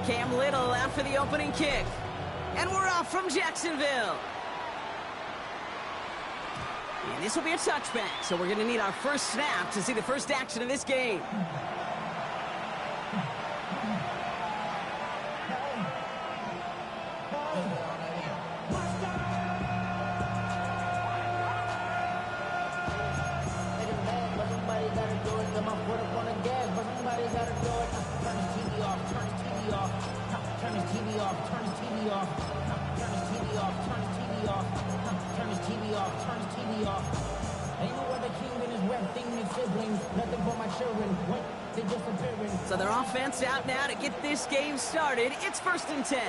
Cam Little out for the opening kick. And we're off from Jacksonville. And this will be a touchback, so we're going to need our first snap to see the first action of this game. So their offense out now to get this game started. It's 1st and 10.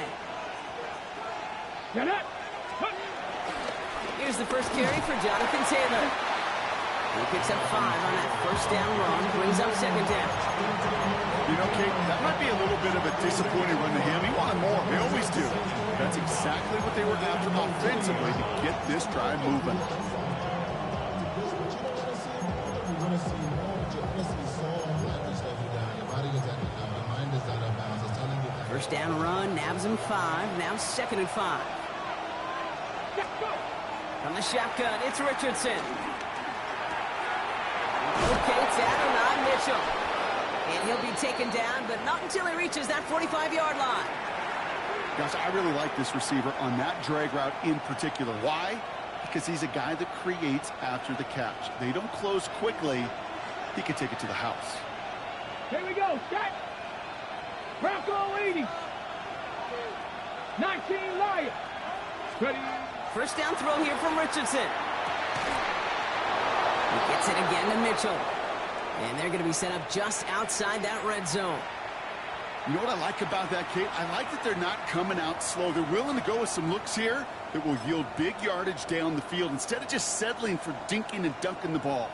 Here's the first carry for Jonathan Taylor. He picks up 5 on that first down run, brings up 2nd down. You know, Kate, that might be a little bit of a disappointing run to him. He wanted more. They always do. That's exactly what they were after offensively to get this drive moving. First down run, nabs him 5. Now 2nd and 5. From the shotgun, it's Richardson. Locates Adonai Mitchell. And he'll be taken down, but not until he reaches that 45-yard line. Gosh, I really like this receiver on that drag route in particular. Why? Because he's a guy that creates after the catch. They don't close quickly. He can take it to the house. Here we go, set. Bronco 80. 19 Lion. Ready. First down throw here from Richardson. He gets it again to Mitchell. And they're going to be set up just outside that red zone. You know what I like about that, Kate? I like that they're not coming out slow. They're willing to go with some looks here that will yield big yardage down the field instead of just settling for dinking and dunking the ball.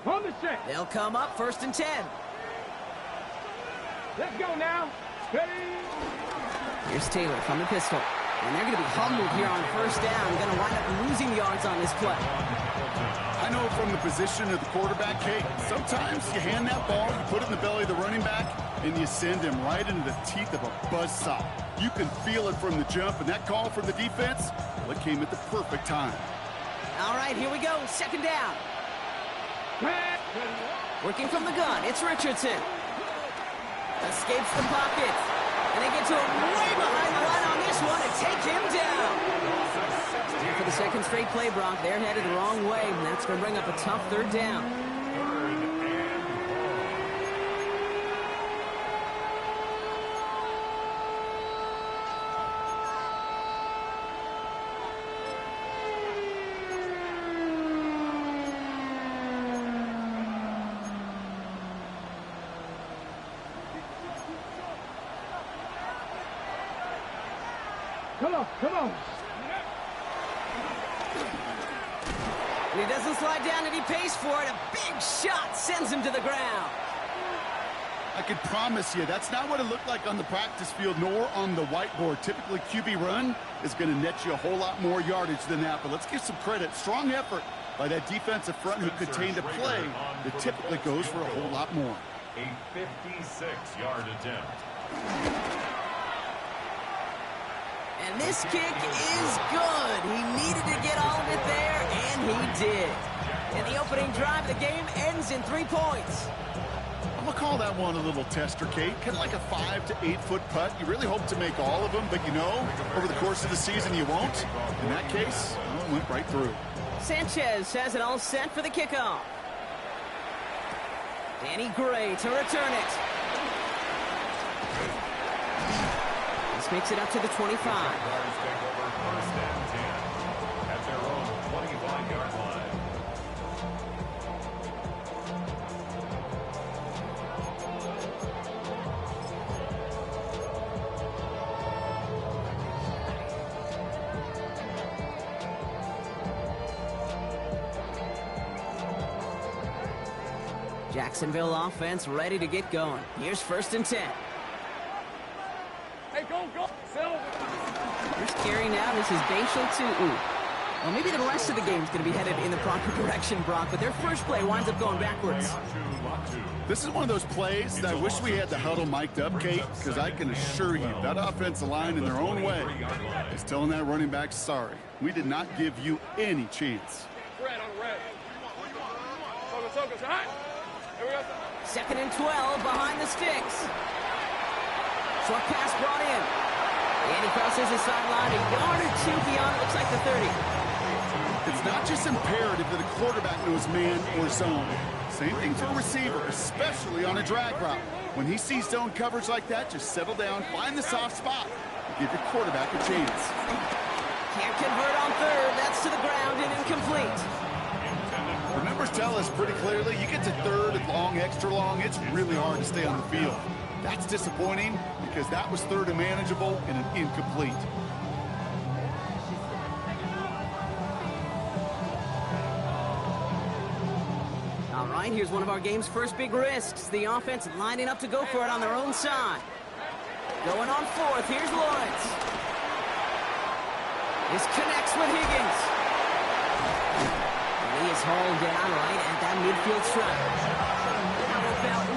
On the set. They'll come up 1st and 10. Let's go now. Ready. Here's Taylor from the pistol. And they're going to be humbled here on 1st down. Going to wind up losing yards on this play. I know from the position of the quarterback, Kate, sometimes you hand that ball, you put it in the belly of the running back, and you send him right into the teeth of a buzzsaw. You can feel it from the jump, and that call from the defense, well, it came at the perfect time. All right, here we go. 2nd down. Working from the gun, it's Richardson. Escapes the pocket. And they get to him way behind the line on this one and take him down. And for the 2nd straight play, Brock, they're headed the wrong way, and that's going to bring up a tough 3rd down. Come on, come on. And he doesn't slide down, and he pays for it. A big shot sends him to the ground. I can promise you, that's not what it looked like on the practice field, nor on the whiteboard. Typically, QB run is going to net you a whole lot more yardage than that. But let's give some credit. Strong effort by that defensive front who contained a play that typically goes for a whole lot more. A 56-yard attempt. And this kick is good. He needed to get all of it there, and he did. And the opening drive of the game ends in 3 points. I'm going to call that one a little tester, Kate. Kind of like a 5 to 8 foot putt. You really hope to make all of them, but you know, over the course of the season, you won't. In that case, it went right through. Sanchez has it all set for the kickoff. Danny Gray to return it. This makes it up to the 25. Jacksonville offense ready to get going. Here's 1st and 10. Hey, go, go. Silver. Here's carry now. This is Bashal to Well, maybe the rest of the game's going to be headed in the proper direction, Brock, but their first play winds up going backwards. This is one of those plays that I wish we had the huddle mic'd up, Kate, because I can assure you that offensive line in their own way is telling that running back, sorry, we did not give you any chance. Red on red. Focus, hot. Here we go. 2nd and 12 behind the sticks. Short pass brought in. And he crosses the sideline a yard or two beyond, it looks like the 30. It's not just imperative that a quarterback knows man or zone. Same thing for a receiver, especially on a drag route. When he sees zone coverage like that, just settle down, find the soft spot, and give your quarterback a chance. Can't convert on 3rd. That's to the ground and incomplete. The numbers tell us pretty clearly, you get to 3rd and long, extra long, it's really hard to stay on the field. That's disappointing because that was 3rd and manageable and an incomplete. All right, here's one of our game's first big risks. The offense lining up to go for it on their own side. Going on 4th, here's Lawrence. This connects with Higgins. And he is hauled down right at that midfield stripe. About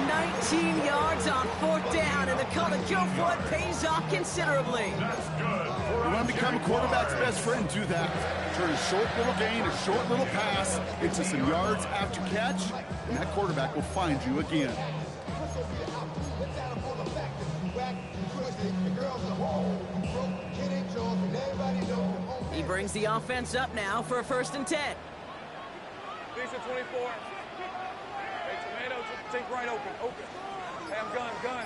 19 yards on 4th down, and the call to go for it pays off considerably. You want to become a quarterback's best friend, do that. Turn a short little gain, a short little pass into some yards after catch, and that quarterback will find you again. He brings the offense up now for a 1st and 10. Lisa 24. Hey, tomato, take right open. Hey, I'm gun.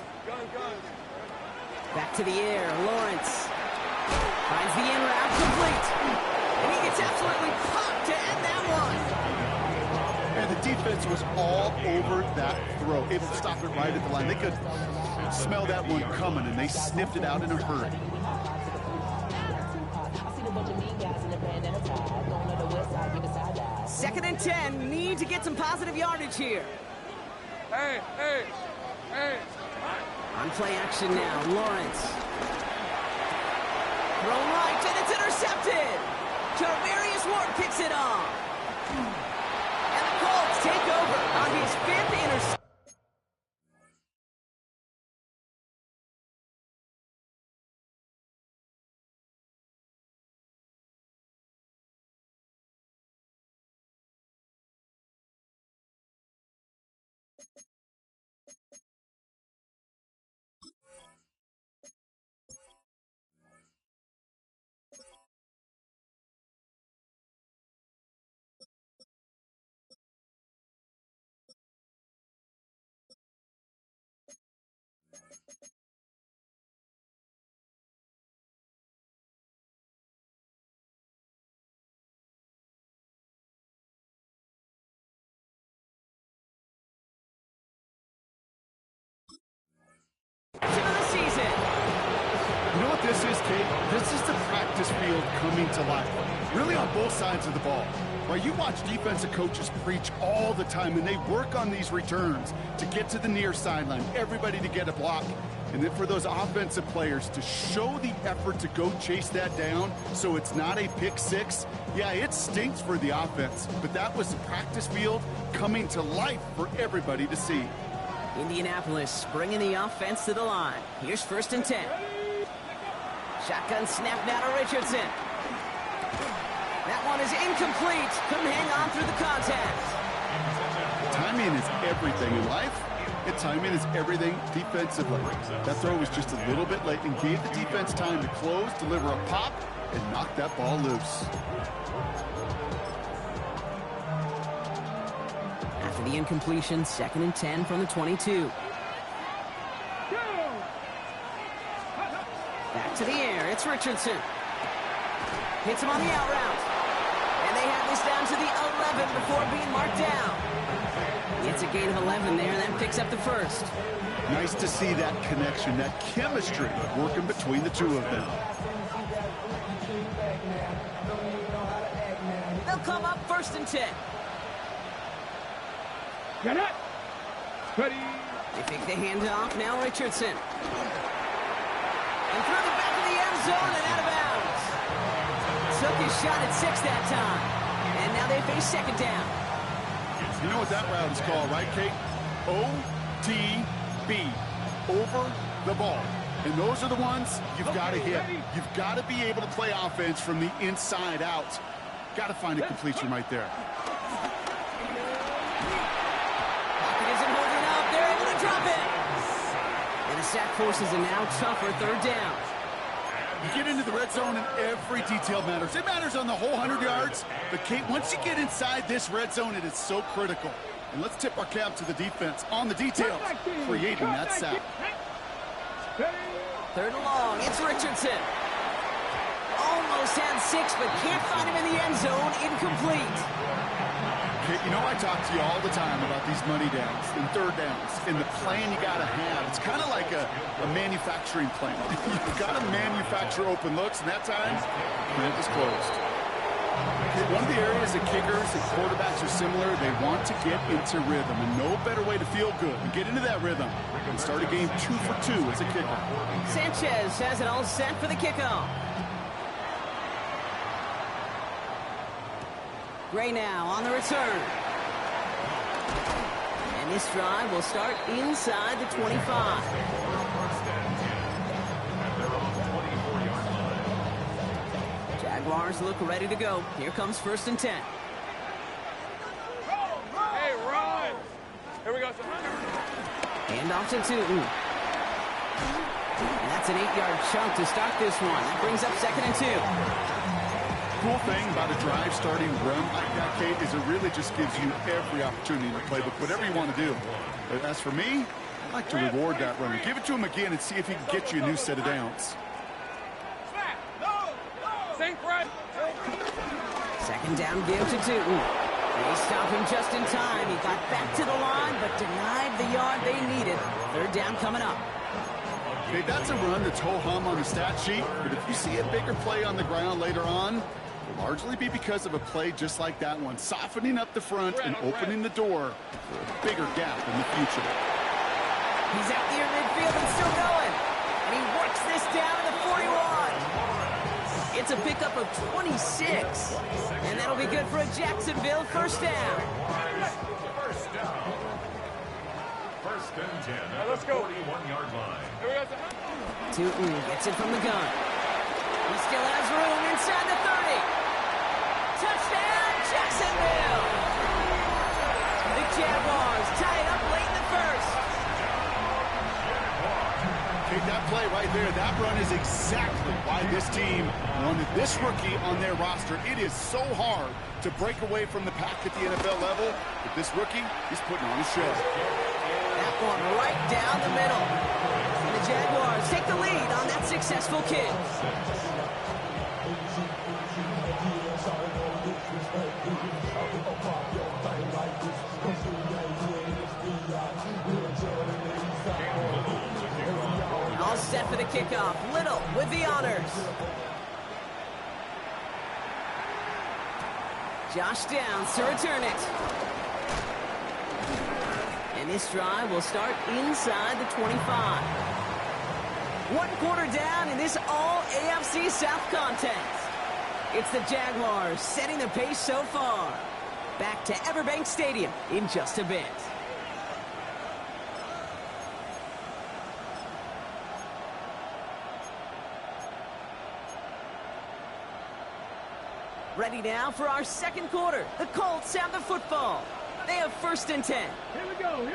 Back to the air, Lawrence. Finds the in route complete. And he gets absolutely popped to end that one. And the defense was all over that throw, able to stop it right at the line. They could smell that one coming, and they sniffed it out in a hurry. Second and 10, need to get some positive yardage here. Hey. On play action now, Lawrence. Throw right, and it's intercepted. Jarvarius Ward picks it off. And the Colts take over on his 5th interception. To the season. You know what this is, Kate? This is the practice field coming to life. Really on both sides of the ball. Right, you watch defensive coaches preach all the time, and they work on these returns to get to the near sideline, everybody to get a block. And then for those offensive players to show the effort to go chase that down so it's not a pick six, yeah, it stinks for the offense. But that was the practice field coming to life for everybody to see. Indianapolis bringing the offense to the line. Here's 1st and 10. Shotgun snap now to Richardson. That one is incomplete. Couldn't hang on through the contact. Timing is everything in life, and timing is everything defensively. That throw was just a little bit late and gave the defense time to close, deliver a pop, and knock that ball loose. After the incompletion, 2nd and 10 from the 22. Back to the air, it's Richardson. Hits him on the out route. And they have this down to the 11 before being marked down. It's a gain of 11 there, and that picks up the 1st. Nice to see that connection, that chemistry working between the two of them. They'll come up 1st and 10. Get it. Ready. They fake the handoff. Now Richardson. And through the back of the end zone and out of bounds. Took his shot at 6 that time. And now they face second down. You know what that route is called, right, Kate? OTB. Over the ball. And those are the ones you've got to hit. You've got to be able to play offense from the inside out. Got to find a completion right there. Pocket isn't holding up. They're able to drop it. And the sack forces a now tougher third down. You get into the red zone and every detail matters. It matters on the whole 100 yards. But, Kate, once you get inside this red zone, it is so critical. And let's tip our cap to the defense on the details, creating that sack. Third and long. It's Richardson. Almost had 6, but can't find him in the end zone. Incomplete. Kate, you know I talk to you all the time about these money downs and third downs and the plan you got to have. It's kind of like a manufacturing plan. You've got to manufacture open looks, and that time, plant was closed. One of the areas that kickers and quarterbacks are similar, they want to get into rhythm, and no better way to feel good than get into that rhythm and start a game 2 for 2 as a kicker. Sanchez has it all set for the kickoff. Gray now on the return. And this drive will start inside the 25. Jaguars look ready to go. Here comes 1st and 10. Hey, run. Here we go. Hand off to Tootin. And that's an 8-yard chunk to start this one. That brings up 2nd and 2. Cool thing about a drive starting run like that, Kate, is it really just gives you every opportunity in the playbook, whatever you want to do. But as for me, I like to reward that runner. Give it to him again and see if he can get you a new set of downs. Second down give to Tootin. They stop him just in time. He got back to the line, but denied the yard they needed. Third down coming up. Okay, that's a run that's ho-hum on the stat sheet, but if you see a bigger play on the ground later on, it'll largely be because of a play just like that one, softening up the front and opening the door for a bigger gap in the future. He's out near midfield and still going. And he works this down to the 41. It's a pickup of 26. And that'll be good for a Jacksonville first down. First and 10 at the 41-yard line. Tootin gets it from the gun. He still has room inside the 30. Touchdown, Jacksonville! The Jaguars tie it up late in the first. Take that play right there. That run is exactly why this team wanted this rookie on their roster. It is so hard to break away from the pack at the NFL level, but this rookie is putting on a show. That one right down the middle. And the Jaguars take the lead on that successful kick. All set for the kickoff. Little with the honors. Josh Downs to return it. And this drive will start inside the 25. 1 quarter down in this all-AFC South contest. It's the Jaguars setting the pace so far. Back to Everbank Stadium in just a bit. Ready now for our second quarter. The Colts have the football. They have 1st and 10. Here we go.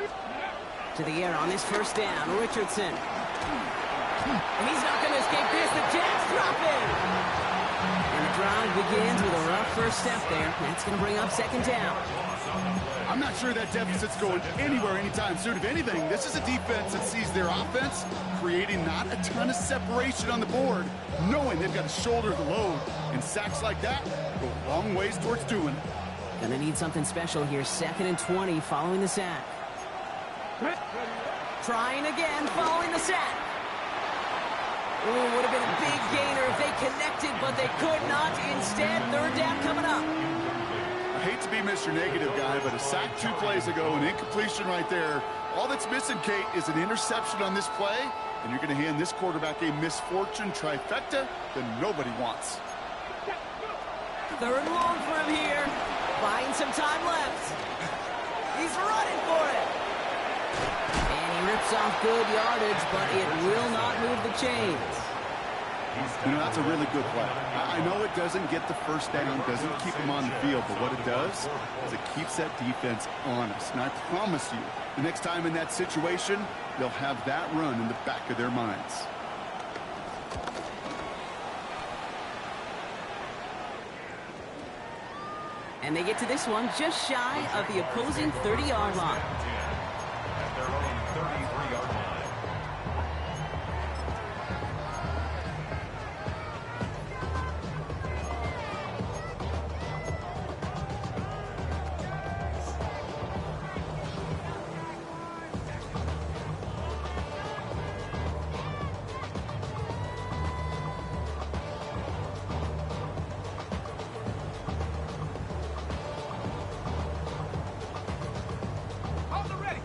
To the air on this first down, Richardson. And he's not going to escape this. The Jets drop him. And the drive begins with a rough first step there. That's going to bring up 2nd down. I'm not sure that deficit's going anywhere anytime soon. If anything, this is a defense that sees their offense creating not a ton of separation on the board, knowing they've got to shoulder the load. And sacks like that go a long ways towards doing it. Gonna need something special here. 2nd and 20 following the sack. Trying again following the sack. Ooh, would have been a big gainer if they connected, but they could not. Instead, 3rd down coming up. A hate to be Mr. Negative guy, but a sack 2 plays ago, an incompletion right there. All that's missing, Kate, is an interception on this play, and you're going to hand this quarterback a misfortune trifecta that nobody wants. 3rd and long for him here. Buying some time left. He's running for it. And he rips off good yardage, but it will not move the chains. You know, that's a really good play. I know it doesn't get the first down, doesn't keep him on the field, but what it does is it keeps that defense honest. And I promise you, the next time in that situation, they'll have that run in the back of their minds. And they get to this one just shy of the opposing 30-yard line. At their own 33-yard line.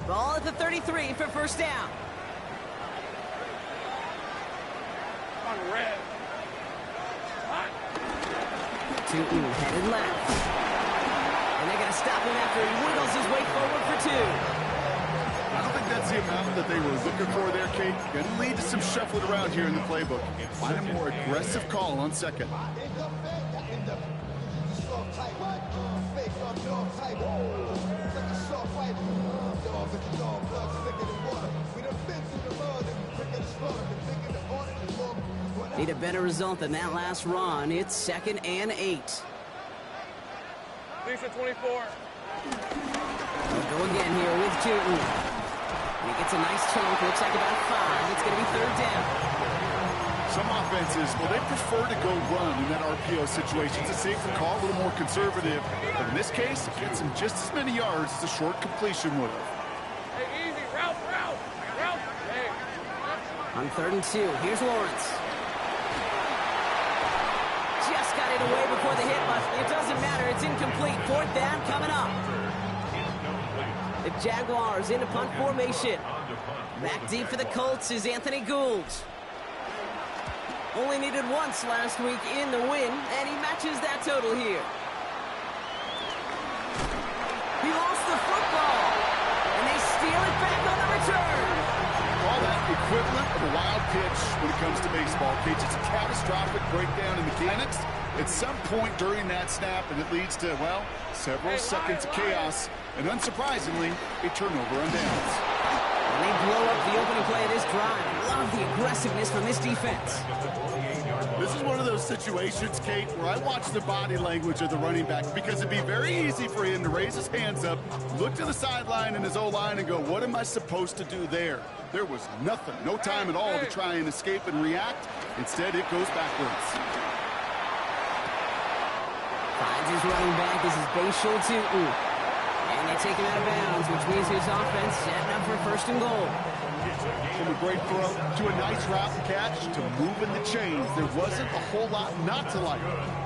Ball at the 33 for first down. Tootin headed left. And they're going to stop him after he wiggles his way forward for 2. I don't think that's the amount that they were looking for there, Kate. Going to lead to some shuffling around here in the playbook. Find a more aggressive call on second. Need a better result than that last run. It's 2nd and 8. Lisa 24. We'll go again here with Tootin. He gets a nice chunk. Looks like about 5. It's going to be 3rd down. Some offenses, well, they prefer to go run in that RPO situation. It's a safer call, a little more conservative. But in this case, it gets him just as many yards as a short completion would have. Hey, easy. Route. Hey. On 3rd and 2, here's Lawrence. Just got it away before the hit, but it doesn't matter. It's incomplete. 4th down coming up. The Jaguars into punt formation. Back deep for the Colts is Anthony Gould. Only needed once last week in the win, and he matches that total here. He lost the football, and they steal it back on the return. All that equivalent of a wild pitch when it comes to baseball, Kate. It's a catastrophic breakdown in mechanics at some point during that snap, and it leads to, well, several seconds of chaos, and unsurprisingly, a turnover on downs. And they blow up the opening play of this drive. Love the aggressiveness from this defense. This is one of those situations, Kate, where I watch the body language of the running back, because it'd be very easy for him to raise his hands up, look to the sideline in his O-line and go, what am I supposed to do there? There was nothing, no time at all to try and escape and react. Instead, it goes backwards. Finds his running back. This is Bashal Tootin. And they take him out of bounds, which means his offense setting up for 1st and goal. From a great throw to a nice route and catch to moving the chains, there wasn't a whole lot not to like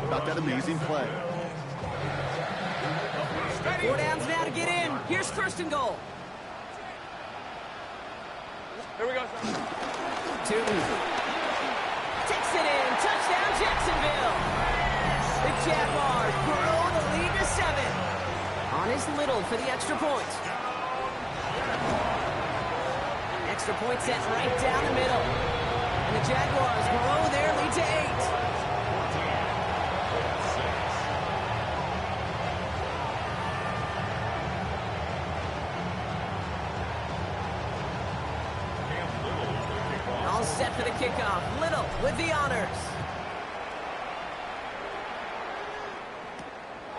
about that amazing play. 4 downs now to get in. Here's 1st and goal. Here we go. Tootin takes it in. Touchdown, Jacksonville. The Jaguars grow the lead to 7. On his Little for the extra point. Extra point set right down the middle. And the Jaguars grow their lead to 8. All set for the kickoff. Little with the honors.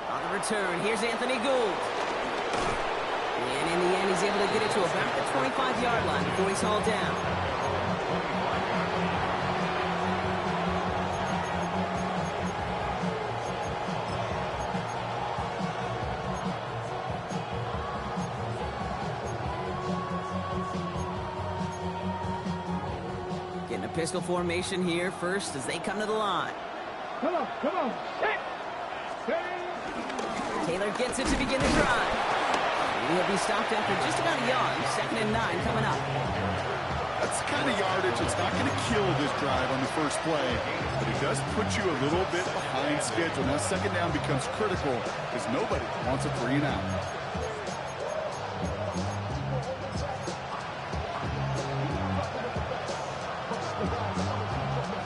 On the return, here's Anthony Gould. And in the end, he's able to get it to about the 25-yard line before he's hauled down. Getting a pistol formation here first as they come to the line. Come on. Set. Taylor gets it to begin the drive. He'll be stopped after just about a yard. 2nd and 9 coming up. That's the kind of yardage that's not going to kill this drive on the first play, but it does put you a little bit behind schedule. Now 2nd down becomes critical because nobody wants a 3 and out.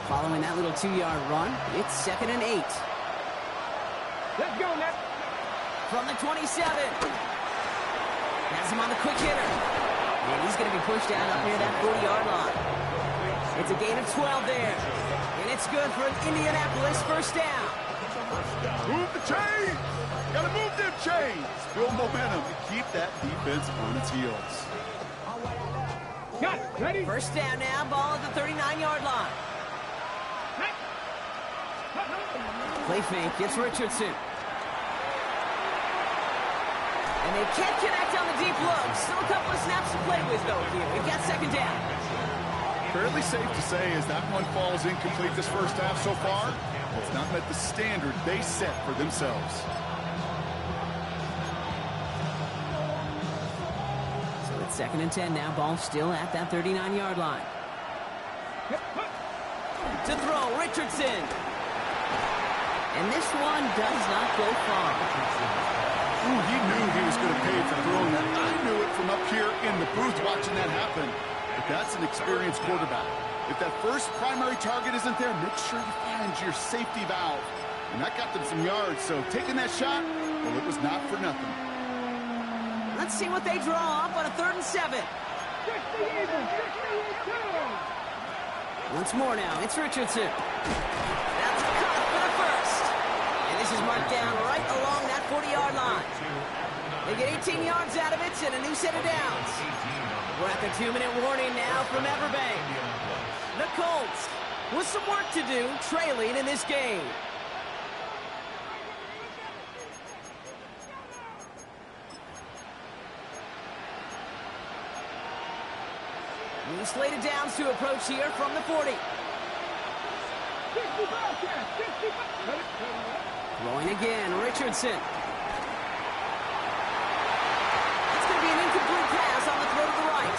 Following that little 2-yard run, it's 2nd and 8. Let's go, Matt. From the 27. Has him on the quick hitter. And he's going to be pushed out up near that 40-yard line. It's a gain of 12 there. And it's good for an Indianapolis first down. Move the chains! Gotta move them chains! Build momentum to keep that defense on its heels. Got it. Ready? First down now, ball at the 39-yard line. Play fake, it's Richardson. And they can't connect on the deep look. Still a couple of snaps to play with, though, here. We've got 2nd down. Fairly safe to say as that one falls incomplete this first half so far, it's not met the standard they set for themselves. So it's 2nd and 10 now. Ball still at that 39-yard line. To throw, Richardson. And this one does not go far. Ooh, he knew he was going to pay for throwing that. I knew it from up here in the booth watching that happen. But that's an experienced quarterback. If that first primary target isn't there, make sure you find your safety valve. And that got them some yards, so taking that shot, well, it was not for nothing. Let's see what they draw up on a 3rd and 7. Once more now, it's Richardson. That's caught for the first. And this is marked down right along that 40-yard line. They get 18 yards out of it and a new set of downs. We're at the 2-minute warning now from Everbank. The Colts with some work to do, trailing in this game. New slated downs to approach here from the 40. Throwing again, Richardson. It's going to be an incomplete pass on the throw to the right.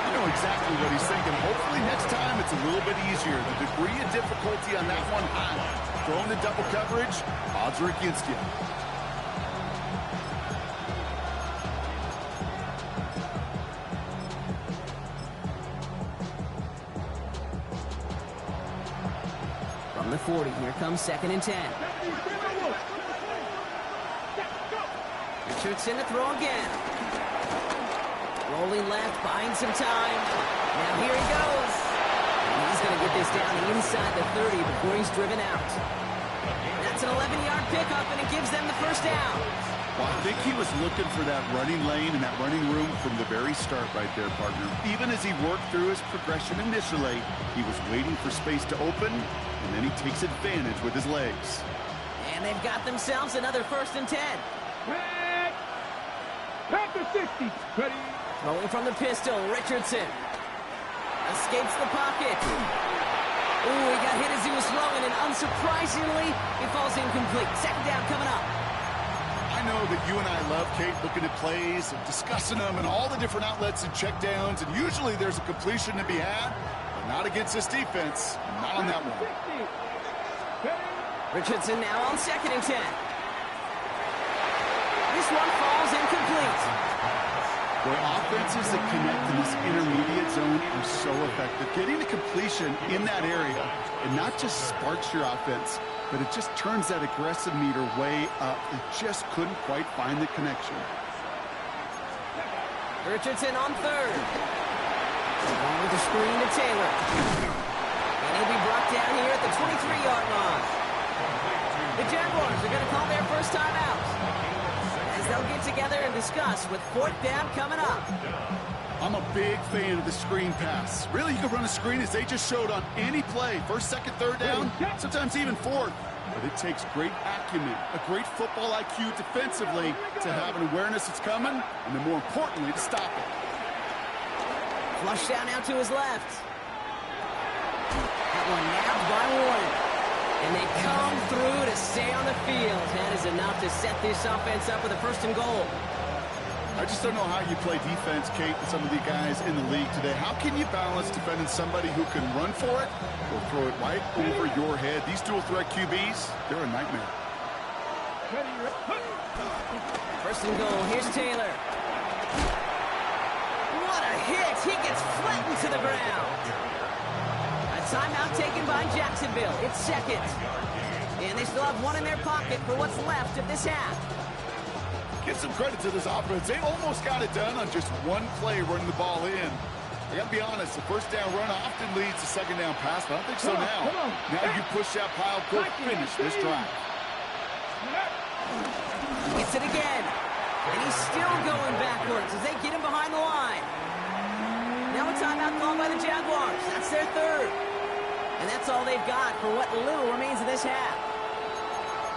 You know exactly what he's thinking. Hopefully next time it's a little bit easier. The degree of difficulty on that one high. Throwing the double coverage, odds are against you. From the 40, here comes 2nd and 10. Richardson to throw again. Rolling left, buying some time. Now here he goes. And he's going to get this down inside the 30 before he's driven out. That's an 11-yard pickup, and it gives them the first down. Well, I think he was looking for that running lane and that running room from the very start right there, partner. Even as he worked through his progression initially, he was waiting for space to open, and then he takes advantage with his legs. And they've got themselves another 1st and 10. Back to 60. Ready? Throwing from the pistol, Richardson. Escapes the pocket. Ooh, he got hit as he was throwing, and unsurprisingly, he falls incomplete. 2nd down coming up. I know that you and I love, Kate, looking at plays and discussing them and all the different outlets and checkdowns, and usually there's a completion to be had, but not against this defense, not on that one. Richardson now on 2nd and 10. This one falls incomplete. Boy, offenses that connect in this intermediate zone are so effective. Getting the completion in that area, it not just sparks your offense, but it just turns that aggressive meter way up. It just couldn't quite find the connection. Richardson on 3rd. Along with the screen to Taylor. And he'll be brought down here at the 23-yard line. The Jaguars are going to call their first time out, as they'll get together and discuss with 4th down coming up. I'm a big fan of the screen pass. Really, you can run a screen as they just showed on any play. 1st, 2nd, 3rd down, sometimes even 4th. But it takes great acumen, a great football IQ defensively to have an awareness it's coming, and then more importantly, to stop it. Flush down out to his left. That one nabbed by Warren. And they come through to stay on the field. That is enough to set this offense up with a 1st and goal. I just don't know how you play defense, Kate, with some of the guys in the league today. How can you balance defending somebody who can run for it or throw it right over your head? These dual threat QBs, they're a nightmare. 1st and goal. Here's Taylor. What a hit. He gets flattened to the ground. A timeout taken by Jacksonville. It's 2nd. And they still have one in their pocket for what's left of this half. Give some credit to this offense. They almost got it done on just one play running the ball in. I got to be honest, the 1st down run often leads to 2nd down pass, but I don't think so now. Now you push that pile, go finish this drive. Gets it again. And he's still going backwards as they get him behind the line. Now a timeout called by the Jaguars. That's their 3rd. And that's all they've got for what little remains of this half.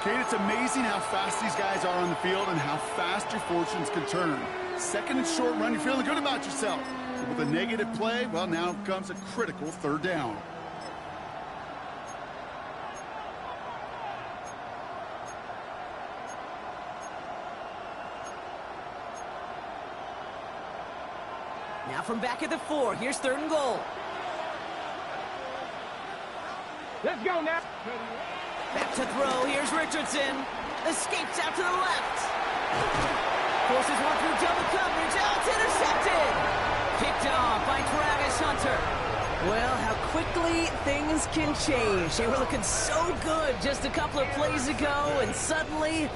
Kate, it's amazing how fast these guys are on the field and how fast your fortunes can turn. 2nd and short run, you're feeling good about yourself. But with a negative play, well, now comes a critical 3rd down. Now from back at the 4, here's 3rd and goal. Let's go now. Back to throw, here's Richardson. Escapes out to the left. Forces one through double coverage. Oh, it's intercepted. Picked off by Travis Hunter. Well, how quickly things can change. They were looking so good just a couple of plays ago, and suddenly,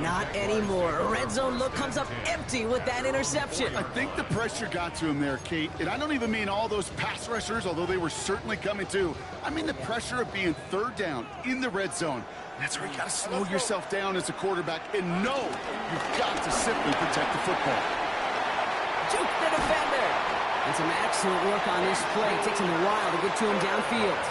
not anymore. A red zone look comes up empty with that interception. I think the pressure got to him there, Kate. And I don't even mean all those pass rushers, although they were certainly coming too. I mean the pressure of being 3rd down in the red zone. That's where you got to slow yourself down as a quarterback and know you've got to simply protect the football. Juke the defender. And some excellent work on this play. It takes him a while to get to him downfield.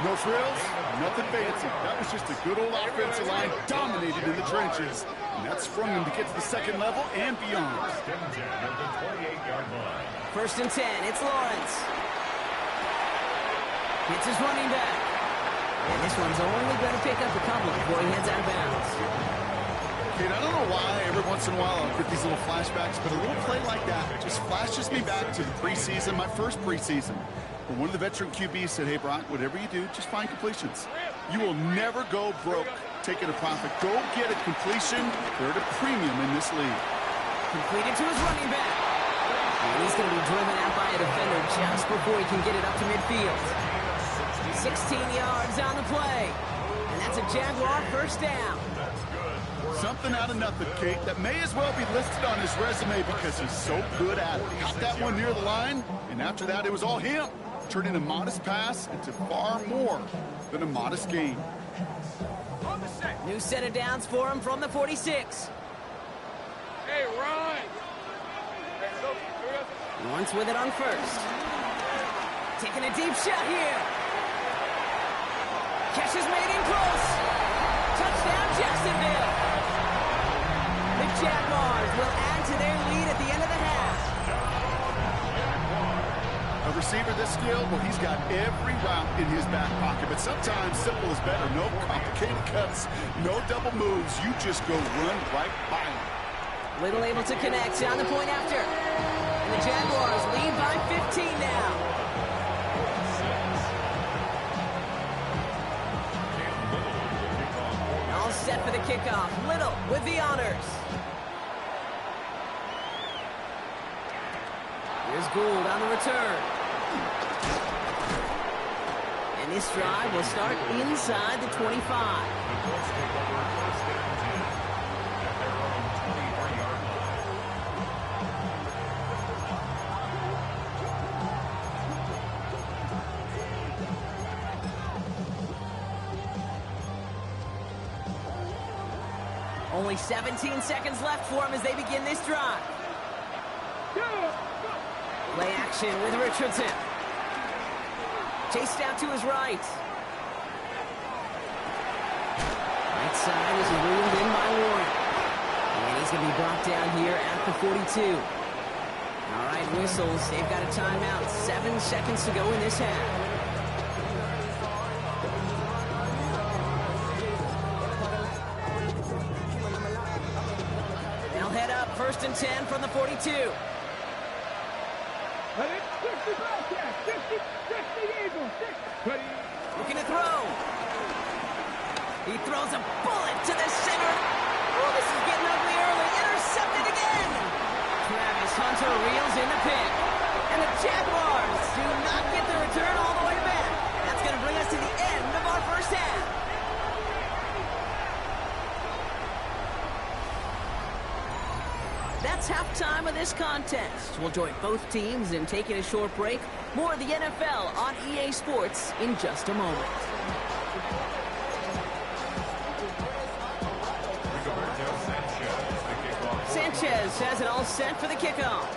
No frills, nothing fancy. That was just a good old offensive line dominated in the trenches. And that sprung him to get to the 2nd level and beyond. 1st and 10, it's Lawrence. It's his running back. And this one's only going to pick up a couple before he heads out of bounds. Kate, I don't know why every once in a while I'll get these little flashbacks, but a little play like that just flashes me back to the preseason, my first preseason. When one of the veteran QBs said, hey, Brock, whatever you do, just find completions. You will never go broke taking a profit. Go get a completion. They're at a premium in this league. Completed to his running back. And he's going to be driven out by a defender just before he can get it up to midfield. 16 yards on the play. And that's a Jaguar 1st down. Something out of nothing, Kate, that may as well be listed on his resume because he's so good at it. Got that one near the line, and after that, it was all him, turning a modest pass into far more than a modest gain. New set of downs for him from the 46. Hey, Ryan. Lawrence with it on 1st. Taking a deep shot here. Catch is made in close. Touchdown, Jacksonville. The Jaguars will add to their lead at the end of the half. A receiver this skilled, well, he's got every route in his back pocket, but sometimes simple is better. No complicated cuts, no double moves. You just go run right by him. Little able to connect on the point after. And the Jaguars lead by 15 now. All set for the kickoff. Little with the honors. Here's Gould on the return. And this drive will start inside the 25. Only 17 seconds left for him as they begin this drive. Play action with Richardson. Chased out to his right. Right side is reeled in by Warren. And he's going to be brought down here at the 42. All right, whistles. They've got a timeout. 7 seconds to go in this half. first and 10 from the 42. 60 Bobcats, 60 Eagles, 60. Looking to throw. He throws a bullet to the center. Oh, this is getting ugly early. Intercepted again. Travis Hunter reels in the pick. And the Jaguars do not get the return all the way back. That's going to bring us to the end of our first half. That's halftime of this contest. We'll join both teams in taking a short break. More of the NFL on EA Sports in just a moment. Sanchez has it all set for the kickoff.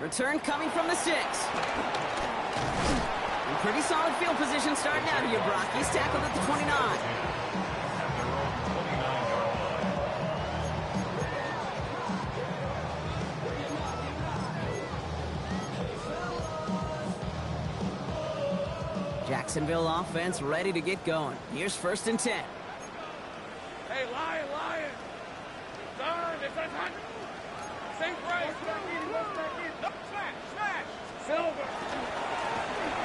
Return coming from the 6. In pretty solid field position starting out here, Brock. He's tackled at the 29. Jacksonville offense ready to get going. Here's first and 10. Hey, Lion! Son, it's a touch! Same price! Smash! Silver!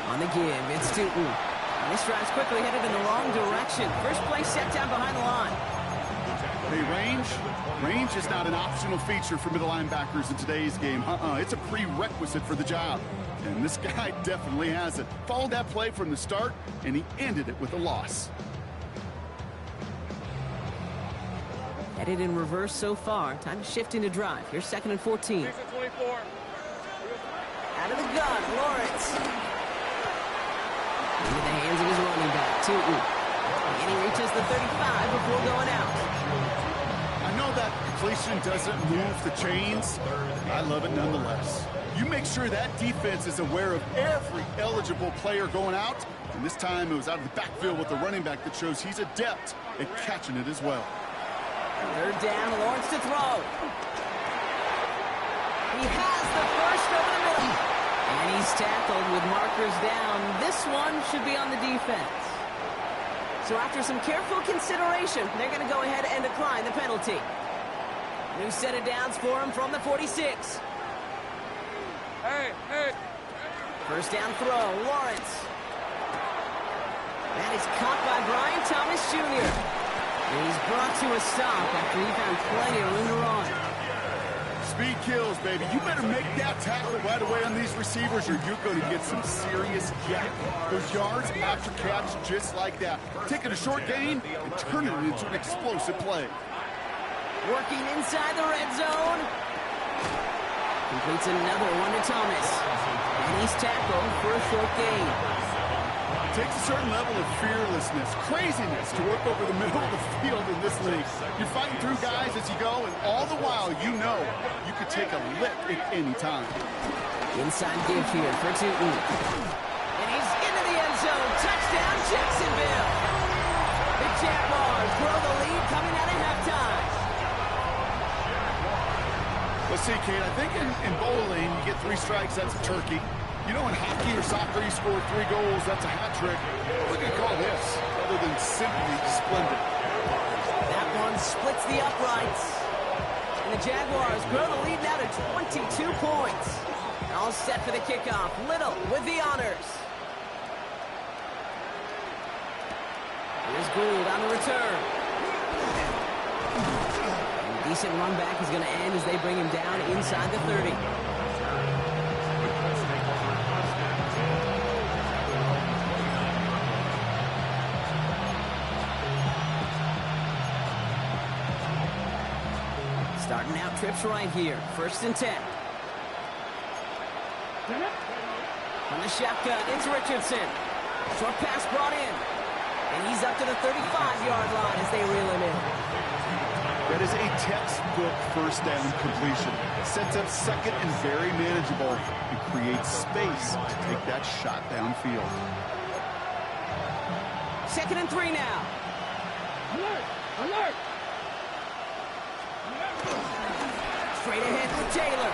On the give, it's Tootin. And this drive's quickly headed in the wrong direction. First play set down behind the line. Hey, range is not an optional feature for middle linebackers in today's game. It's a prerequisite for the job. And this guy definitely has it. Followed that play from the start, and he ended it with a loss. Headed in reverse so far. Time to shift into drive. Here's second and 14. 6 and 24. Out of the gun, Lawrence. Into the hands of his running back, Tootin. And he reaches the 35 before going out. I know that completion doesn't move the chains. I love it nonetheless. You make sure that defense is aware of every eligible player going out. And this time it was out of the backfield with the running back that shows he's adept at catching it as well. Third down, Lawrence to throw. He has the first over the middle. And he's tackled with markers down. This one should be on the defense. So after some careful consideration, they're going to go ahead and decline the penalty. New set of downs for him from the 46. Hey! First down throw, Lawrence. That is caught by Brian Thomas Jr. And he's brought to a stop after he found plenty of room to run. Speed kills, baby. You better make that tackle right away on these receivers or you're going to get some serious jack. Those yards after catch just like that. Taking a short gain and turning it into an explosive play. Working inside the red zone. Completes another one to Thomas. And he's tackled for a short gain. It takes a certain level of fearlessness, craziness to work over the middle of the field in this league. You're fighting through guys as you go, and all the while you know you could take a lick at any time. Inside give here for Tootin. And he's into the end zone. Touchdown, Jacksonville. The Jaguars grow the lead coming out of halftime. Let's see, Kate, I think in bowling, you get 3 strikes, that's a turkey. You know, in hockey or soccer, you score 3 goals, that's a hat trick. What do you call this, other than simply splendid? That one splits the uprights. And the Jaguars grow the lead now to 22 points. All set for the kickoff. Little with the honors. Here's Gould on the return. And a decent run back is going to end as they bring him down inside the 30. Starting out trips right here. First and 10. From the shotgun, it's Richardson. Short pass brought in. And he's up to the 35-yard line as they reel him in. That is a textbook first down completion. Sets up second and very manageable and creates space to take that shot downfield. Second and 3 now. Alert! Straight ahead for Taylor.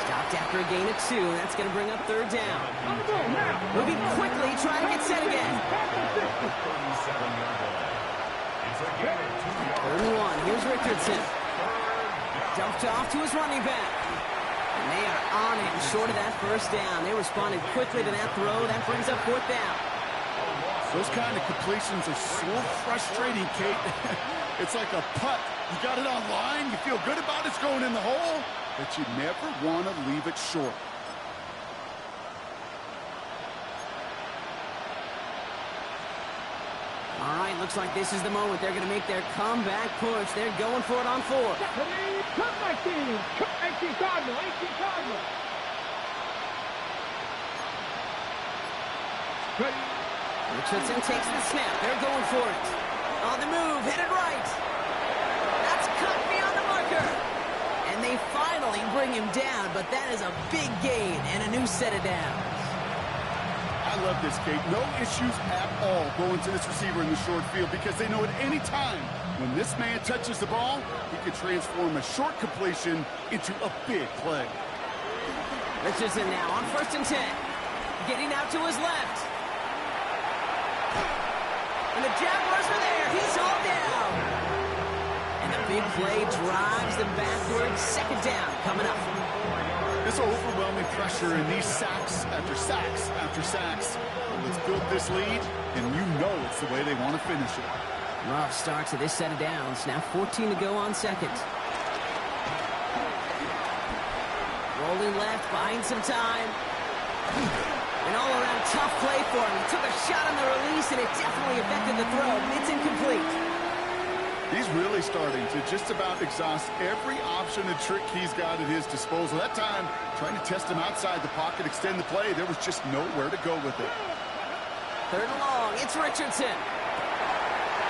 Stopped after a gain of 2. That's going to bring up third down. Moving quickly, trying to get set again. Third and one. Here's Richardson. Dumped off to his running back. And they are on it and short of that first down. They responded quickly to that throw. That brings up fourth down. Those kind of completions are so frustrating, Kate. It's like a putt. You got it on line. You feel good about it's going in the hole, but you never want to leave it short. All right, looks like this is the moment. They're going to make their comeback push. They're going for it on fourth. Comeback team. 18 Cardinal. 18 Cardinal. Ready. Richardson takes the snap. They're going for it. On the move, headed right. That's cut beyond the marker. And they finally bring him down, but that is a big gain and a new set of downs. I love this, Kate. No issues at all going to this receiver in the short field because they know at any time when this man touches the ball, he could transform a short completion into a big play. Richardson now on 1st and 10. Getting out to his left. And the Jaguars are there. He's all down. And the big play drives them backwards. Second down coming up. This overwhelming pressure and these sacks after sacks after sacks. Let's build this lead, and you know it's the way they want to finish it. Rough start to this set of downs. Now 14 to go on second. Rolling left, buying some time. An all-around tough play for him. He took a shot on the release, and it definitely affected the throw. It's incomplete. He's really starting to just about exhaust every option and trick he's got at his disposal. That time, trying to test him outside the pocket, extend the play, there was just nowhere to go with it. Third and long, it's Richardson.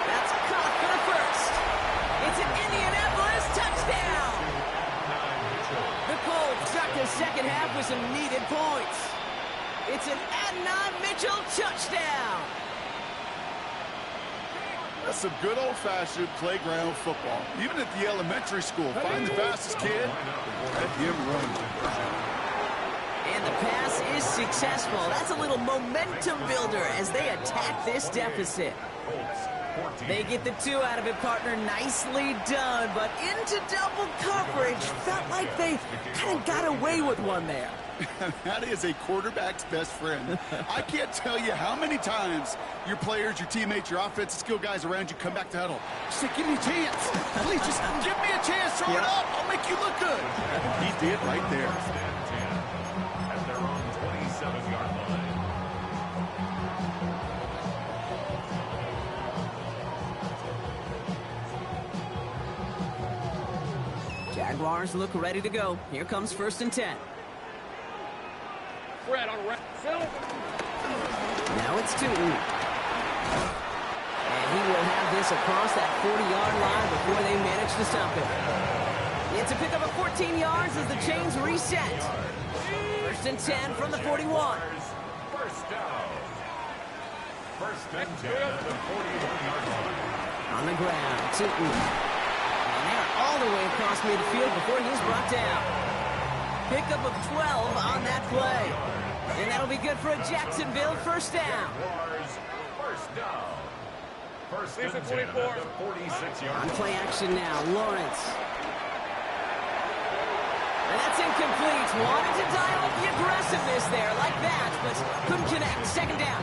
That's caught for the first. It's an Indianapolis touchdown. The Colts start the second half with some needed points. It's an Adnan Mitchell touchdown. That's some good old-fashioned playground football. Even at the elementary school, find the fastest kid, let him run. And the pass is successful. That's a little momentum builder as they attack this deficit. They get the 2 out of it, partner. Nicely done, but into double coverage. Felt like they kind of got away with one there. That is a quarterback's best friend. I can't tell you how many times your players, your teammates, your offensive skill guys around you come back to huddle. Say, give me a chance. Please, just give me a chance. Throw it up. I'll make you look good. He did right there. At their own 27-yard line. Jaguars look ready to go. Here comes 1st and 10. Fred on right. Now it's Tootin. And he will have this across that 40-yard line before they manage to stop him. It's a pickup of 14 yards as the chains reset. 1st and 10 from the 41. First down. 1st and 10 at the 41-yard line. On the ground, Tootin. And they're all the way across midfield before he's brought down. Pickup of 12 on that play. And that'll be good for a Jacksonville first down. First down. 1st and 10 at the 46-yard On line. play action now, Lawrence. And that's incomplete. Wanted to dial up the aggressiveness there like that, but couldn't connect. Second down.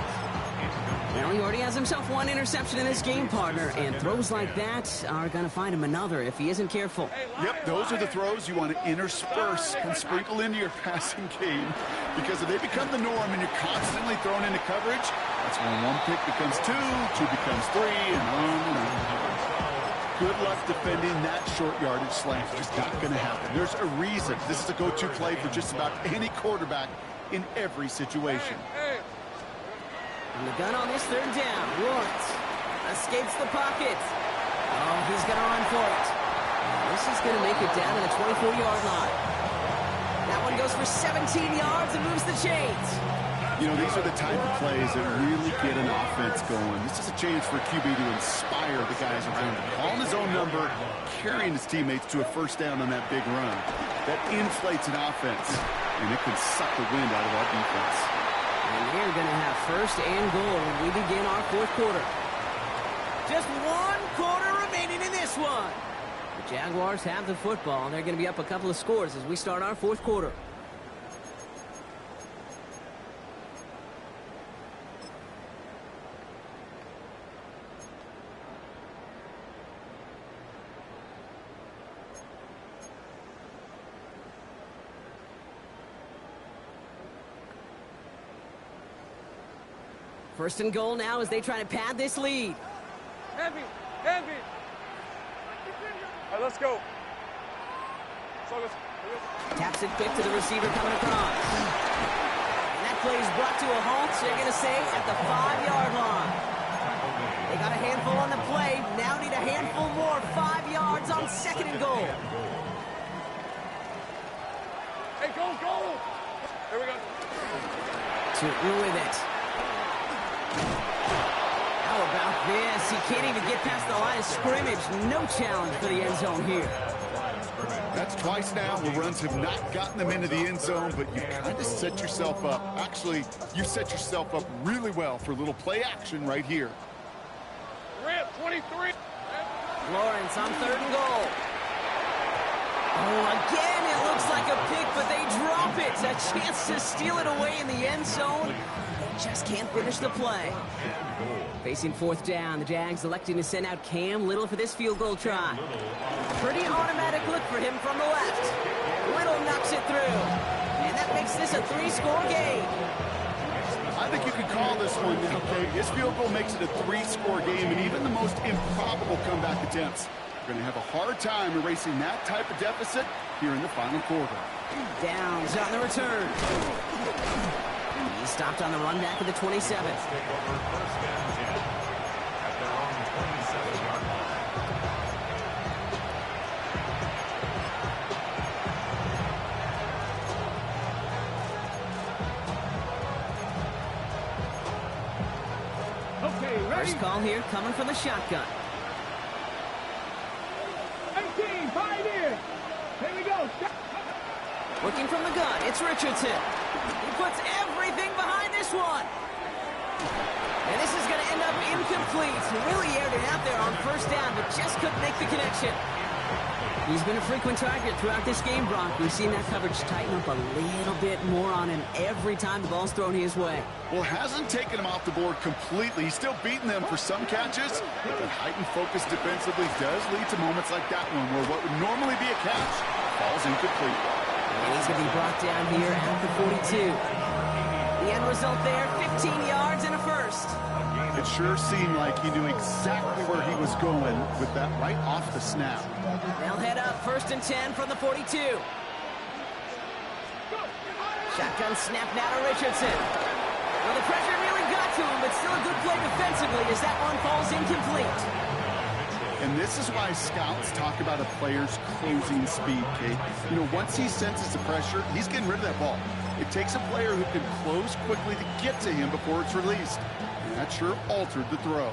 Well, he already has himself 1 interception in this game, partner, and throws like that are going to find him another if he isn't careful. Yep, those are the throws you want to intersperse and sprinkle into your passing game, because if they become the norm and you're constantly thrown into coverage, that's when 1 pick becomes 2, 2 becomes 3, and on and on. Good luck defending that short yardage slant. It's just not going to happen. There's a reason this is a go-to play for just about any quarterback in every situation. And the gun on this 3rd down. Lawrence escapes the pocket. Oh, he's going to run for it. This is going to make it down to the 24-yard line. That one goes for 17 yards and moves the chains. You know, these are the type of plays that really get an offense going. This is a chance for a QB to inspire the guys around him. Calling his own number, carrying his teammates to a first down on that big run. That inflates an offense, and it can suck the wind out of our defense. And they're going to have 1st and goal when we begin our 4th quarter. Just 1 quarter remaining in this one. The Jaguars have the football, and they're going to be up a couple of scores as we start our fourth quarter. First and goal now as they try to pad this lead. Heavy. All right, let's go. Taps it quick to the receiver coming across. And that play is brought to a halt, so they're going to say at the 5-yard line. They got a handful on the play. Now need a handful more. 5 yards on second and goal. Hey, go. Here we go. Tootin' with it. How about this? He can't even get past the line of scrimmage. No challenge for the end zone here. That's twice now where runs have not gotten them into the end zone, but you kind of set yourself up. Actually, you set yourself up really well for a little play action right here. Rip, 23. Lawrence on third and goal. Oh, again, it looks like a pick, but they drop it. A chance to steal it away in the end zone. They just can't finish the play. Facing fourth down, the Jags electing to send out Cam Little for this field goal try. Pretty automatic look for him from the left. Little knocks it through. And that makes this a 3-score game. I think you could call this one now, okay? This field goal makes it a 3-score game, and even the most improbable comeback attempts are going to have a hard time erasing that type of deficit here in the final quarter. Downs on the return. He stopped on the run back of the 27th. Okay, ready? First call here coming from the shotgun. 18, 5 in. Here we go. Looking from the gun, it's Richardson. He puts everything behind this one. And this is going to end up incomplete. He really aired it out there on first down, but just couldn't make the connection. He's been a frequent target throughout this game, Brock. We've seen that coverage tighten up a little bit more on him every time the ball's thrown his way. Well, hasn't taken him off the board completely. He's still beating them for some catches, but the heightened focus defensively does lead to moments like that one where what would normally be a catch falls incomplete. And he's going to be brought down here at the 42. The end result there, 15 yards and a first. It sure seemed like he knew exactly where he was going with that right off the snap. They'll head up first and 10 from the 42. Shotgun snap now to Richardson. Well, the pressure really got to him, but still a good play defensively as that one falls incomplete. And this is why scouts talk about a player's closing speed, Kate. You know, once he senses the pressure, he's getting rid of that ball. It takes a player who can close quickly to get to him before it's released. And that sure altered the throw.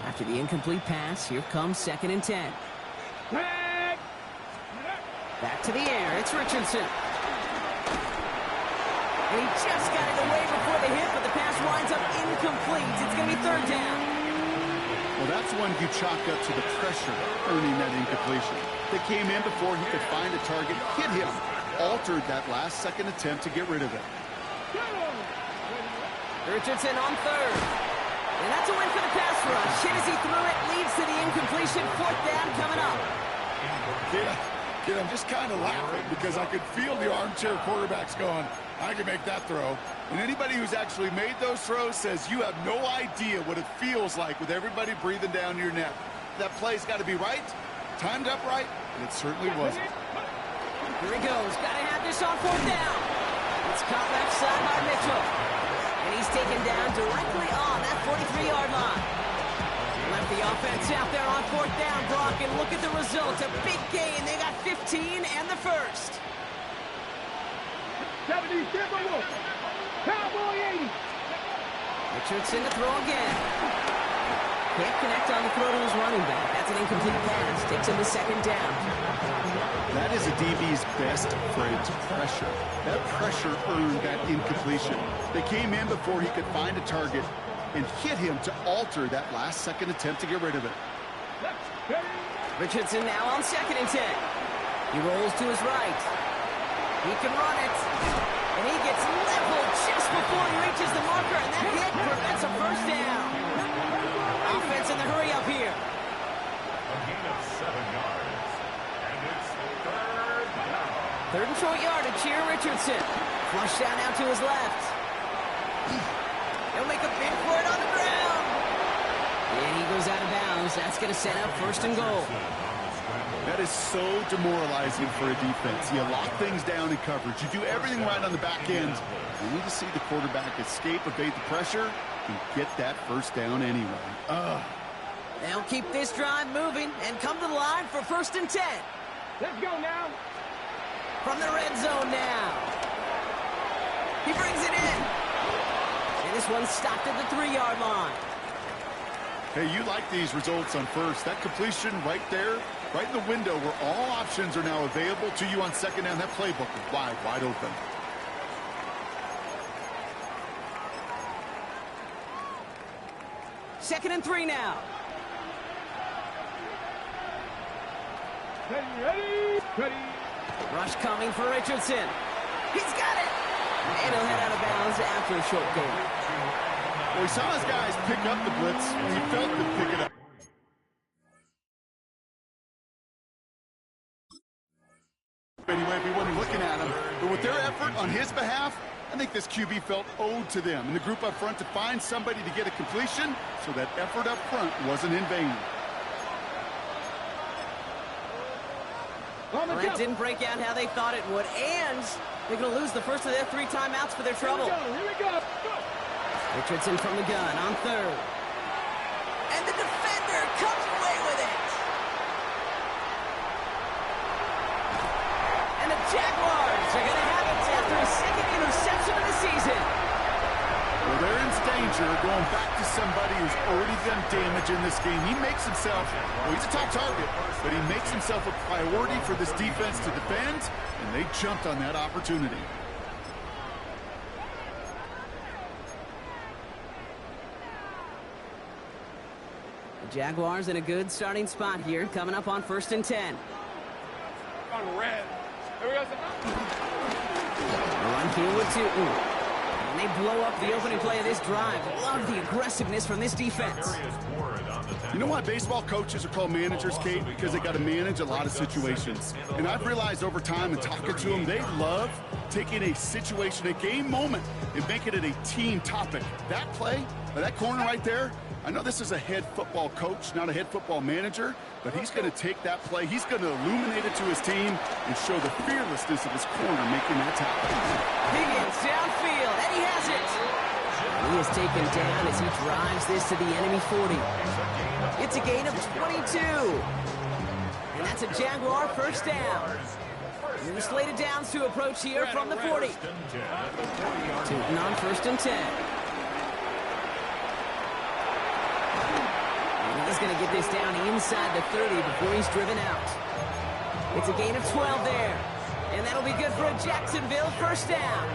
After the incomplete pass, here comes second and 10. Back to the air, it's Richardson. And he just got it away before the hit, but the pass winds up incomplete. It's going to be third down. Well, that's one you chalk up to the pressure earning that incompletion. They came in before he could find a target, hit him, altered that last-second attempt to get rid of it. Richardson on third. And that's a win for the pass rush. Hit as he threw it, leads to the incompletion. Fourth down coming up. Kid, I'm just kind of laughing because I could feel the armchair quarterbacks going, I can make that throw. And anybody who's actually made those throws says you have no idea what it feels like with everybody breathing down your neck. That play's got to be right, timed up right, and it certainly wasn't. Here he goes. Got to have this on fourth down. It's caught left side by Mitchell. And he's taken down directly on that 43-yard line. Left the offense out there on fourth down, Brock, and look at the result. A big gain. They got 15 and the first. 70, Cowboy 80. Richardson to throw again. Can't connect on the throw to his running back. That's an incomplete pass. Takes him to second down. That is a DB's best friend, pressure. That pressure earned that incompletion. They came in before he could find a target and hit him to alter that last-second attempt to get rid of it. Richardson now on 2nd and 10. He rolls to his right. He can run it. And he gets leveled just before he reaches the marker, and that hit prevents a first down. Offense in the hurry up here. A gain of 7 yards. And it's 3rd down. 3rd and short yardage here, Richardson. Flush down now to his left. He'll make a big for it on the ground. And he goes out of bounds. That's going to set up 1st and goal. That is so demoralizing for a defense. You lock things down in coverage. You do everything right on the back end. You need to see the quarterback escape, evade the pressure, and get that 1st down anyway. They'll keep this drive moving and come to the line for 1st and 10. Let's go now. From the red zone now. He brings it in. And this one's stopped at the 3-yard line. Hey, you like these results on 1st. That completion right there, right in the window where all options are now available to you on 2nd down. That playbook is wide open. Second and 3 now. Ready. Rush coming for Richardson. He's got it. And he'll head out of bounds after a short gain. Well, he saw his guys pick up the blitz. He felt them pick it up. Anyway, if he wasn't looking at him. But with their effort on his behalf, I think this QB felt owed to them and the group up front to find somebody to get a completion, so that effort up front wasn't in vain. Well, that didn't break out how they thought it would, and they're going to lose the first of their 3 timeouts for their trouble. Here we go. Richardson from the gun on 3rd. And the defender comes away with it. And the Jaguars are going to have it after a 2nd interception of the season. Well, they're in danger going back to somebody who's already done damage in this game. He makes himself, well, he's a top target, but he makes himself a priority for this defense to defend, and they jumped on that opportunity. The Jaguars in a good starting spot here, coming up on 1st and 10. On red. Here we go. Run here with 2. And they blow up the opening play of this drive. Love the aggressiveness from this defense. You know why baseball coaches are called managers, Kate? Because they got to manage a lot of situations. And I've realized over time and talking to them, they love taking a situation, a game moment, and making it a team topic. That play, or that corner right there, I know this is a head football coach, not a head football manager, but he's going to take that play, he's going to illuminate it to his team and show the fearlessness of his corner making that tackle. Higgins downfield, and he has it. He is taken down as he drives this to the enemy 40. It's a gain of 22. And that's a Jaguar 1st down. And the slated downs to approach here from the 40. Tootin on 1st and 10. He's going to get this down inside the 30 before he's driven out. It's a gain of 12 there. And that'll be good for a Jacksonville 1st down.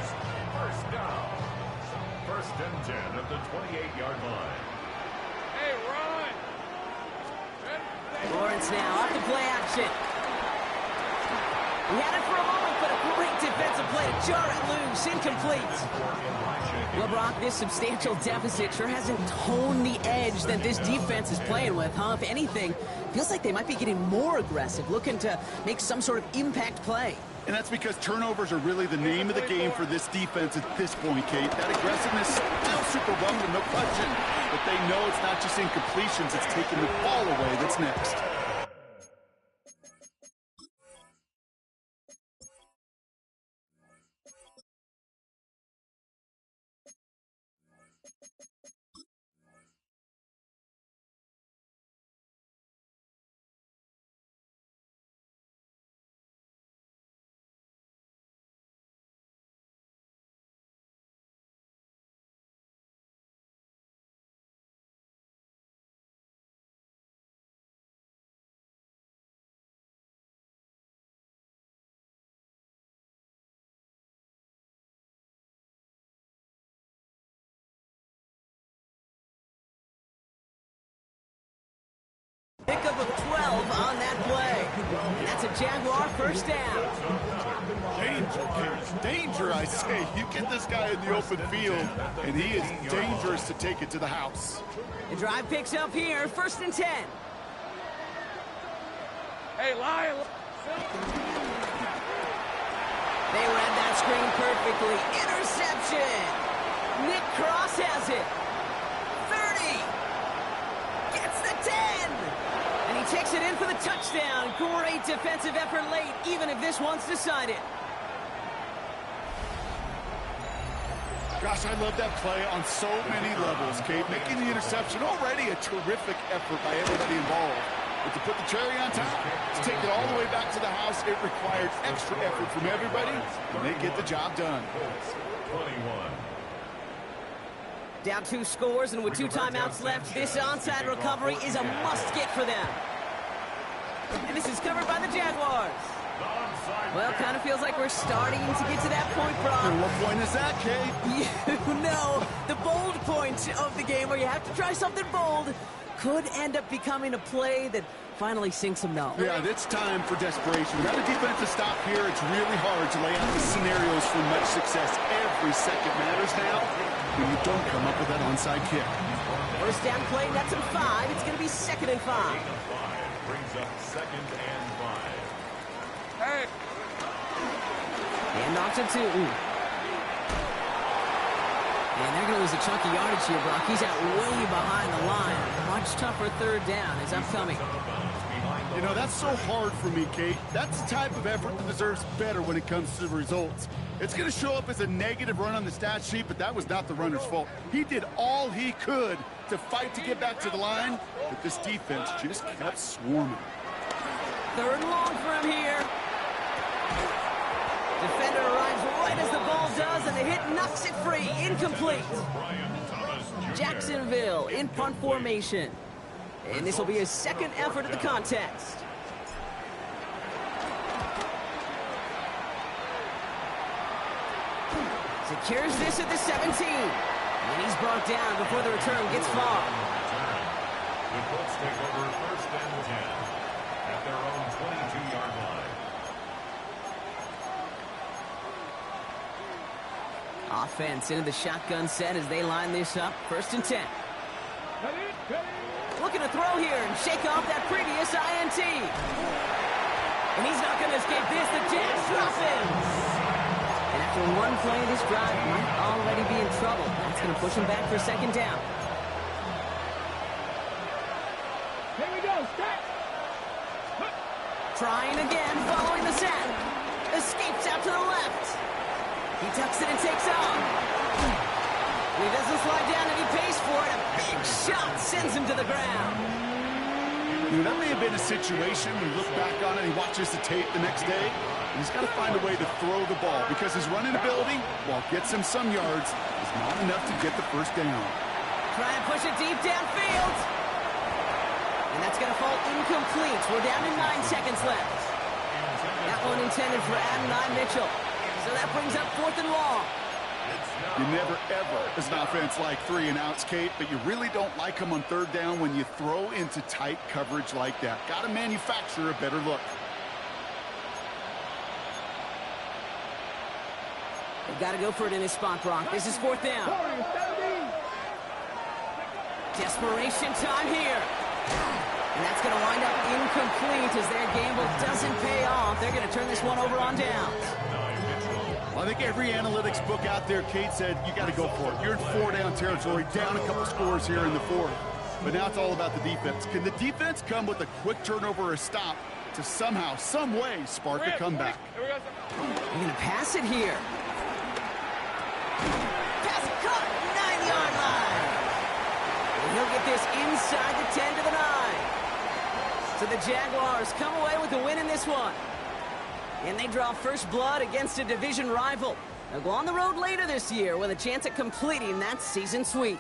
1st and 10 at the 28-yard line. Hey, run. Lawrence now off the play action. He had it for a moment, but a great defensive play to jar it loose. Incomplete. Well, Brock, this substantial deficit sure hasn't toned the edge that this defense is playing with, huh? If anything, feels like they might be getting more aggressive, looking to make some sort of impact play. And that's because turnovers are really the name of the game for this defense at this point, Kate. That aggressiveness still super welcome, no question. But they know it's not just incompletions, it's taking the ball away that's next. Pickup of 12 on that play. And that's a Jaguar first down. Danger, kids. Danger, I say. You get this guy in the open field, and he is dangerous to take it to the house. The drive picks up here, 1st and 10. Hey, Lyle. They read that screen perfectly. Interception. Nick Cross has it. 30. Gets the 10. And he takes it in for the touchdown. Great defensive effort late, even if this one's decided. Gosh, I love that play on so many levels, Kate. Making the interception, already a terrific effort by everybody involved. But to put the cherry on top, to take it all the way back to the house, it required extra effort from everybody, and they get the job done. 21. Down 2 scores, and with 2 timeouts left, this onside recovery is a must-get for them. And this is covered by the Jaguars. Well, kind of feels like we're starting to get to that point, Brock. And what point is that, Kate? You know, the bold point of the game where you have to try something bold could end up becoming a play that finally sinks them now. Yeah, it's time for desperation. Without a defensive stop here, it's really hard to lay out the scenarios for much success. Every second matters now when you don't come up with that onside kick. First down play, that's in 5. It's going to be 2nd and 5. Brings up 2nd and 5. Hey. And off to Tootin. And they're going to lose a chunk of yardage here, Brock. He's out way behind the line. Much tougher 3rd down is upcoming. You know, that's so hard for me, Kate. That's the type of effort that deserves better when it comes to the results. It's going to show up as a negative run on the stat sheet, but that was not the runner's fault. He did all he could to fight to get back to the line, but this defense just kept swarming. 3rd and long for him here. Defender arrives right as the ball does, and the hit knocks it free. Incomplete. Jacksonville in punt formation. And this will be his 2nd effort of the contest. Secures this at the 17. And he's brought down before the return gets far. The Colts take over 1st and 10 at their own 22-yard line. Offense into the shotgun set as they line this up. 1st and 10. Looking to throw here and shake off that previous INT. And he's not going to escape this. The Jets drop him. And after one play, this drive might already be in trouble. That's going to push him back for 2nd down. Here we go. Start. Trying again, following the set. Escapes out to the left. He tucks it and takes off. He doesn't slide down and he pays for it. A big shot sends him to the ground. You know, that may have been a situation when you look back on it and he watches the tape the next day. And he's got to find a way to throw the ball because his running ability, while it gets him some yards, is not enough to get the 1st down. Try and push it deep downfield. And that's going to fall incomplete. We're down to 9 seconds left. That one intended for Adonai Mitchell. So that brings up 4th and long. You never, ever, as an offense, like 3 and outs, Kate, but you really don't like them on 3rd down when you throw into tight coverage like that. Got to manufacture a better look. They've got to go for it in his spot, Brock. This is 4th down. Desperation time here. And that's going to wind up incomplete as their gamble doesn't pay off. They're going to turn this one over on downs. Well, I think every analytics book out there, Kate, said you got to go for it. You're in 4-down territory, down a couple scores here in the 4th. But now it's all about the defense. Can the defense come with a quick turnover or a stop to somehow, some way, spark a comeback? They're going to pass it here. Pass caught, 9-yard line. And he'll get this inside the 10 to the 9. So the Jaguars come away with a win in this one. And they draw first blood against a division rival. They'll go on the road later this year with a chance at completing that season sweep.